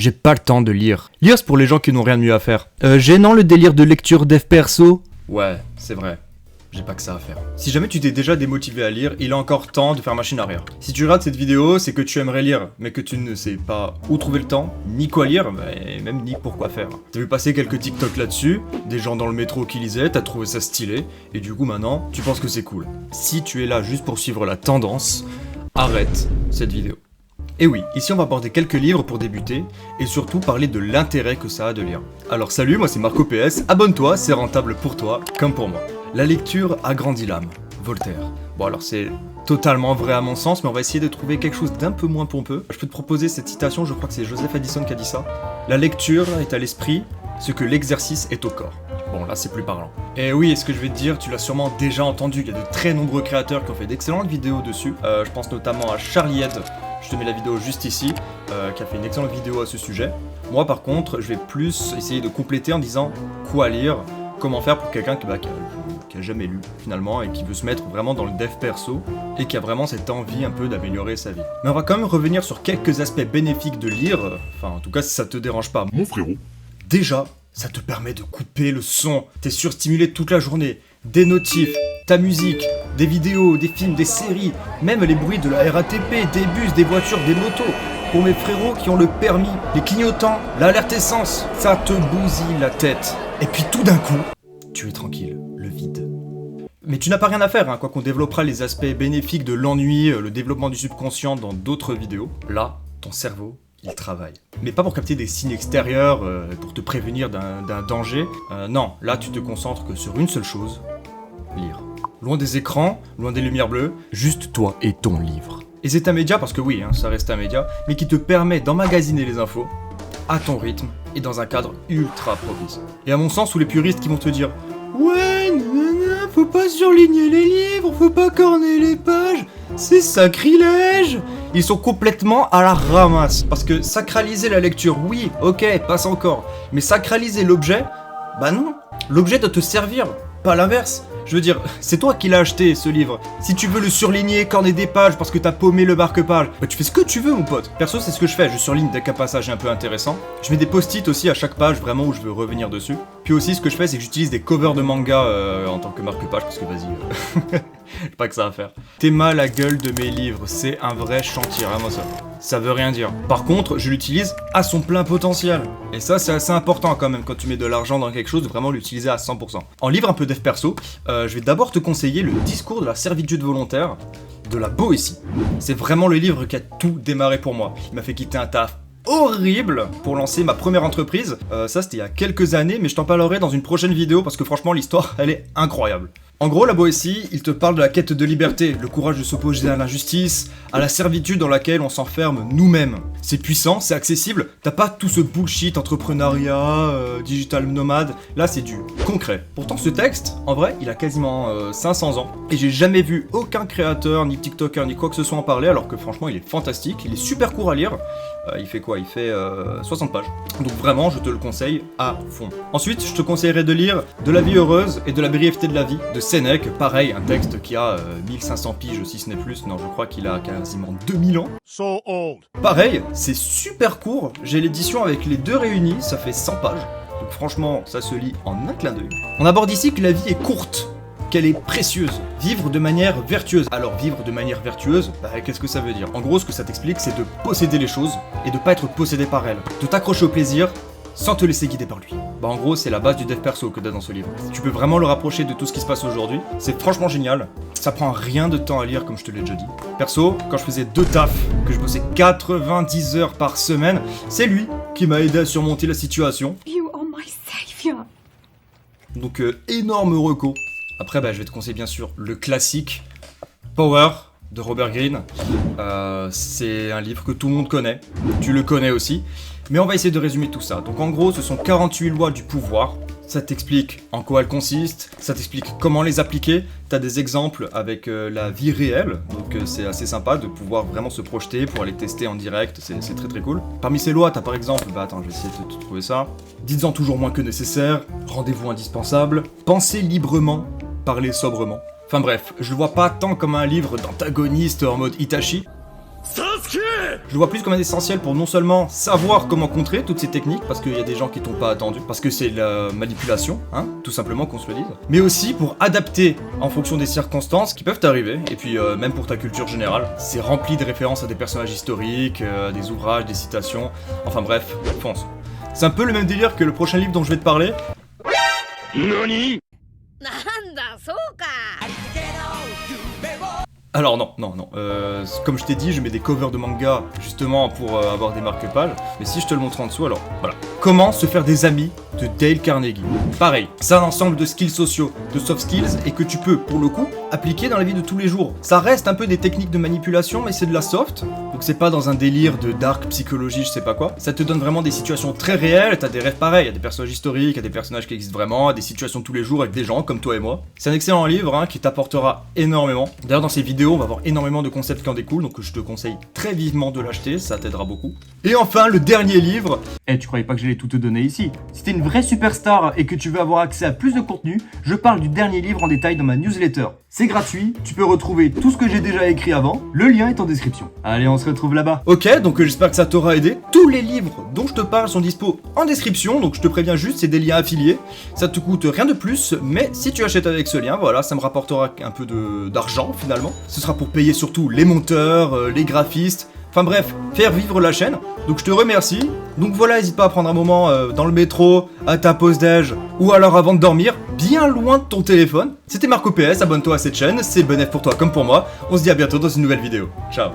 J'ai pas le temps de lire. Lire, c'est pour les gens qui n'ont rien de mieux à faire. Gênant le délire de lecture dev perso. Ouais, c'est vrai. J'ai pas que ça à faire. Si jamais tu t'es déjà démotivé à lire, il est encore temps de faire machine arrière. Si tu regardes cette vidéo, c'est que tu aimerais lire, mais que tu ne sais pas où trouver le temps, ni quoi lire, et même ni pourquoi faire. T'as vu passer quelques TikTok là-dessus, des gens dans le métro qui lisaient, t'as trouvé ça stylé, et du coup maintenant, tu penses que c'est cool. Si tu es là juste pour suivre la tendance, arrête cette vidéo. Et oui, ici on va aborder quelques livres pour débuter, et surtout parler de l'intérêt que ça a de lire. Alors salut, moi c'est Marco PS, abonne-toi, c'est rentable pour toi, comme pour moi. La lecture agrandit l'âme, Voltaire. Bon alors c'est totalement vrai à mon sens, mais on va essayer de trouver quelque chose d'un peu moins pompeux. Je peux te proposer cette citation, je crois que c'est Joseph Addison qui a dit ça. La lecture est à l'esprit ce que l'exercice est au corps. Bon là c'est plus parlant. Et oui, ce que je vais te dire, tu l'as sûrement déjà entendu, il y a de très nombreux créateurs qui ont fait d'excellentes vidéos dessus. Je pense notamment à Charlie Head, je te mets la vidéo juste ici, qui a fait une excellente vidéo à ce sujet. Moi par contre, je vais plus essayer de compléter en disant quoi lire, comment faire pour quelqu'un qui a jamais lu finalement et qui veut se mettre vraiment dans le dev perso et qui a vraiment cette envie un peu d'améliorer sa vie. Mais on va quand même revenir sur quelques aspects bénéfiques de lire, enfin en tout cas si ça te dérange pas. Mon frérot. Déjà, ça te permet de couper le son, t'es surstimulé toute la journée, des notifs, ta musique, des vidéos, des films, des séries, même les bruits de la RATP, des bus, des voitures, des motos. Pour mes frérots qui ont le permis, les clignotants, l'alerte essence, ça te bousille la tête. Et puis tout d'un coup, tu es tranquille, le vide. Mais tu n'as pas rien à faire, hein, quoi qu'on développera les aspects bénéfiques de l'ennui, le développement du subconscient dans d'autres vidéos. Là, ton cerveau, il travaille. Mais pas pour capter des signes extérieurs, pour te prévenir d'un danger. Non, là tu te concentres que sur une seule chose, lire. Loin des écrans, loin des lumières bleues, juste toi et ton livre. Et c'est un média, parce que oui, hein, ça reste un média, mais qui te permet d'emmagasiner les infos à ton rythme et dans un cadre ultra propice. Et à mon sens, tous les puristes qui vont te dire « Ouais, nanana, faut pas surligner les livres, faut pas corner les pages, c'est sacrilège !» Ils sont complètement à la ramasse. Parce que sacraliser la lecture, oui, ok, passe encore. Mais sacraliser l'objet, bah non. L'objet doit te servir, pas l'inverse. Je veux dire, c'est toi qui l'as acheté, ce livre. Si tu veux le surligner, corner des pages parce que t'as paumé le marque-page, bah tu fais ce que tu veux, mon pote. Perso, c'est ce que je fais, je surligne dès qu'un passage est un peu intéressant. Je mets des post-it aussi à chaque page, vraiment, où je veux revenir dessus. Puis aussi, ce que je fais, c'est que j'utilise des covers de manga en tant que marque-page, parce que vas-y, j'ai pas que ça à faire. T'es mal la gueule de mes livres, c'est un vrai chantier, vraiment ça. Ça veut rien dire. Par contre, je l'utilise à son plein potentiel. Et ça, c'est assez important quand même, quand tu mets de l'argent dans quelque chose, de vraiment l'utiliser à 100%. En livre un peu dev perso, je vais d'abord te conseiller le discours de la servitude volontaire de la Boétie. C'est vraiment le livre qui a tout démarré pour moi. Il m'a fait quitter un taf horrible pour lancer ma première entreprise. Ça, c'était il y a quelques années, mais je t'en parlerai dans une prochaine vidéo parce que franchement, l'histoire, elle est incroyable. En gros, la Boétie, il te parle de la quête de liberté, le courage de s'opposer à l'injustice, à la servitude dans laquelle on s'enferme nous-mêmes. C'est puissant, c'est accessible, t'as pas tout ce bullshit entrepreneuriat, digital nomade, là c'est du concret. Pourtant ce texte, en vrai, il a quasiment 500 ans, et j'ai jamais vu aucun créateur, ni TikToker, ni quoi que ce soit en parler, alors que franchement il est fantastique, il est super court à lire. Il fait quoi? Il fait 60 pages. Donc vraiment, je te le conseille à fond. Ensuite, je te conseillerais de lire De la vie heureuse et de la brièveté de la vie de Sénèque. Pareil, un texte qui a 1500 piges, si ce n'est plus. Non, je crois qu'il a quasiment 2000 ans. So old. Pareil, c'est super court. J'ai l'édition avec les deux réunis, ça fait 100 pages. Donc franchement, ça se lit en un clin d'œil. On aborde ici que la vie est courte, qu'elle est précieuse. Vivre de manière vertueuse. Alors vivre de manière vertueuse, bah qu'est-ce que ça veut dire? En gros, ce que ça t'explique, c'est de posséder les choses et de pas être possédé par elles. De t'accrocher au plaisir sans te laisser guider par lui. Bah en gros, c'est la base du dev perso que t'as dans ce livre. Tu peux vraiment le rapprocher de tout ce qui se passe aujourd'hui. C'est franchement génial. Ça prend rien de temps à lire, comme je te l'ai déjà dit. Perso, quand je faisais 2 tafs, que je bossais 90 heures par semaine, c'est lui qui m'a aidé à surmonter la situation. You are my savior. Donc énorme reco. Après, bah, je vais te conseiller bien sûr le classique Power de Robert Greene. C'est un livre que tout le monde connaît, tu le connais aussi, mais on va essayer de résumer tout ça. Donc en gros, ce sont 48 lois du pouvoir. Ça t'explique en quoi elles consistent, ça t'explique comment les appliquer. T'as des exemples avec la vie réelle, donc c'est assez sympa de pouvoir vraiment se projeter pour aller tester en direct, c'est très très cool. Parmi ces lois, t'as par exemple, bah attends, je vais essayer de te trouver ça. Dites-en toujours moins que nécessaire, rendez-vous indispensable, pensez librement, parler sobrement. Enfin bref, je le vois pas tant comme un livre d'antagoniste en mode Itachi. Sasuke! Je le vois plus comme un essentiel pour non seulement savoir comment contrer toutes ces techniques, parce qu'il y a des gens qui t'ont pas attendu, parce que c'est la manipulation, hein, tout simplement qu'on se le dise, mais aussi pour adapter en fonction des circonstances qui peuvent arriver, et puis même pour ta culture générale. C'est rempli de références à des personnages historiques, à des ouvrages, des citations, enfin bref, fonce. C'est un peu le même délire que le prochain livre dont je vais te parler. NANI? Alors non, comme je t'ai dit, je mets des covers de manga justement pour avoir des marque-pages, mais si je te le montre en dessous, alors voilà. Comment se faire des amis de Dale Carnegie. Pareil, c'est un ensemble de skills sociaux, de soft skills, et que tu peux, pour le coup, appliquer dans la vie de tous les jours. Ça reste un peu des techniques de manipulation, mais c'est de la soft, donc c'est pas dans un délire de dark psychologie, je sais pas quoi. Ça te donne vraiment des situations très réelles, t'as des rêves pareils, il y a des personnages historiques, il y a des personnages qui existent vraiment, des situations de tous les jours avec des gens comme toi et moi. C'est un excellent livre hein, qui t'apportera énormément. D'ailleurs dans ces vidéos, on va voir énormément de concepts qui en découlent, donc je te conseille très vivement de l'acheter, ça t'aidera beaucoup. Et enfin, le dernier livre. Tu croyais pas que j'allais tout te donner ici? Si t'es une vraie superstar et que tu veux avoir accès à plus de contenu, je parle du dernier livre en détail dans ma newsletter. C'est gratuit, tu peux retrouver tout ce que j'ai déjà écrit avant, le lien est en description. Allez, on se retrouve là-bas. Ok, donc j'espère que ça t'aura aidé. Tous les livres dont je te parle sont dispo en description, donc je te préviens juste, c'est des liens affiliés. Ça te coûte rien de plus, mais si tu achètes avec ce lien, voilà, ça me rapportera un peu d'argent finalement. Ce sera pour payer surtout les monteurs, les graphistes, enfin bref, faire vivre la chaîne. Donc je te remercie. Donc voilà, n'hésite pas à prendre un moment dans le métro, à ta pause déj, ou alors avant de dormir, bien loin de ton téléphone. C'était Marco PS, abonne-toi à cette chaîne, c'est bénéf pour toi comme pour moi. On se dit à bientôt dans une nouvelle vidéo. Ciao.